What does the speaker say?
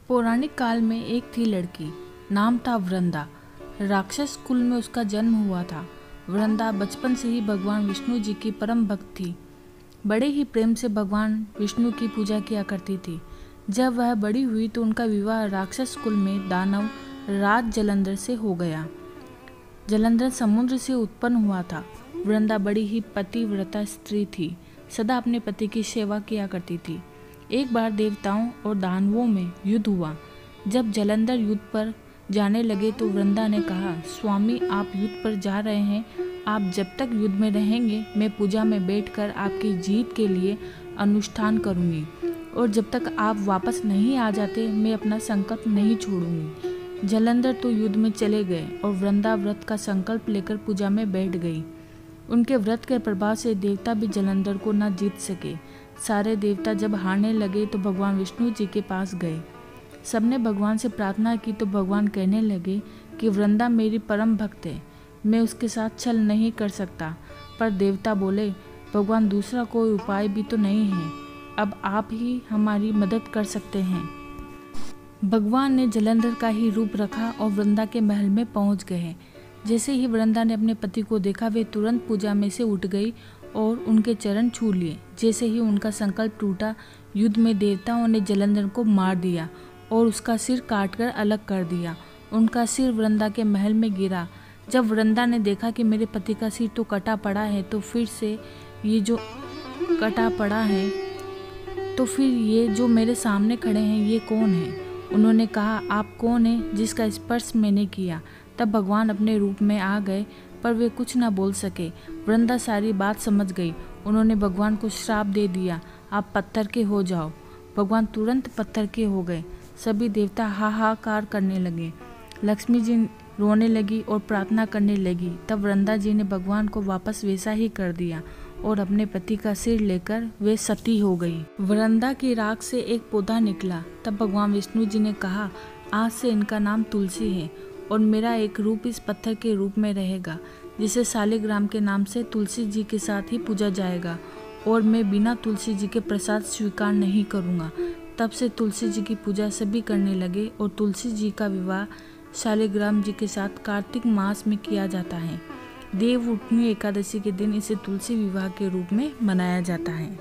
पौराणिक काल में एक थी लड़की, नाम था वृंदा। राक्षस कुल में उसका जन्म हुआ था। वृंदा बचपन से ही भगवान विष्णु जी की परम भक्त थी। बड़े ही प्रेम से भगवान विष्णु की पूजा किया करती थी। जब वह बड़ी हुई तो उनका विवाह राक्षस कुल में दानव राज जलंधर से हो गया। जलंधर समुद्र से उत्पन्न हुआ था। वृंदा बड़ी ही पतिव्रता स्त्री थी, सदा अपने पति की सेवा किया करती थी। एक बार देवताओं और दानवों में युद्ध हुआ। जब जलंधर युद्ध पर जाने लगे तो वृंदा ने कहा, स्वामी आप युद्ध पर जा रहे हैं, आप जब तक युद्ध में रहेंगे मैं पूजा में बैठकर आपकी जीत के लिए अनुष्ठान करूंगी, और जब तक आप वापस नहीं आ जाते मैं अपना संकल्प नहीं छोड़ूंगी। जलंधर तो युद्ध में चले गए और वृंदा व्रत का संकल्प लेकर पूजा में बैठ गई। उनके व्रत के प्रभाव से देवता भी जलंधर को न जीत सके। सारे देवता जब हारने लगे तो भगवान विष्णु जी के पास गए। सबने भगवान से प्रार्थना की तो भगवान कहने लगे कि वृंदा मेरी परम भक्त है, मैं उसके साथ छल नहीं कर सकता। पर देवता बोले, भगवान दूसरा कोई उपाय भी तो नहीं है, अब आप ही हमारी मदद कर सकते हैं। भगवान ने जलंधर का ही रूप रखा और वृंदा के महल में पहुंच गए। जैसे ही वृंदा ने अपने पति को देखा वे तुरंत पूजा में से उठ गई और उनके चरण छू लिए। जैसे ही उनका संकल्प टूटा, युद्ध में देवताओं ने जलंधर को मार दिया और उसका सिर काटकर अलग कर दिया। उनका सिर वृंदा के महल में गिरा। जब वृंदा ने देखा कि मेरे पति का सिर तो कटा पड़ा है, तो फिर ये जो मेरे सामने खड़े हैं ये कौन है? उन्होंने कहा, आप कौन हैं जिसका स्पर्श मैंने किया? तब भगवान अपने रूप में आ गए, पर वे कुछ न बोल सके। वृंदा सारी बात समझ गई। उन्होंने भगवान को श्राप दे दिया, आप पत्थर के हो जाओ। भगवान तुरंत पत्थर के हो गए। सभी देवता हाहाकार करने लगे। लक्ष्मी जी रोने लगी और प्रार्थना करने लगी। तब वृंदा जी ने भगवान को वापस वैसा ही कर दिया और अपने पति का सिर लेकर वे सती हो गई। वृंदा की राख से एक पौधा निकला। तब भगवान विष्णु जी ने कहा, आज से इनका नाम तुलसी है और मेरा एक रूप इस पत्थर के रूप में रहेगा, जिसे शालिग्राम के नाम से तुलसी जी के साथ ही पूजा जाएगा, और मैं बिना तुलसी जी के प्रसाद स्वीकार नहीं करूँगा। तब से तुलसी जी की पूजा सभी करने लगे और तुलसी जी का विवाह शालिग्राम जी के साथ कार्तिक मास में किया जाता है। देवउठनी एकादशी के दिन इसे तुलसी विवाह के रूप में मनाया जाता है।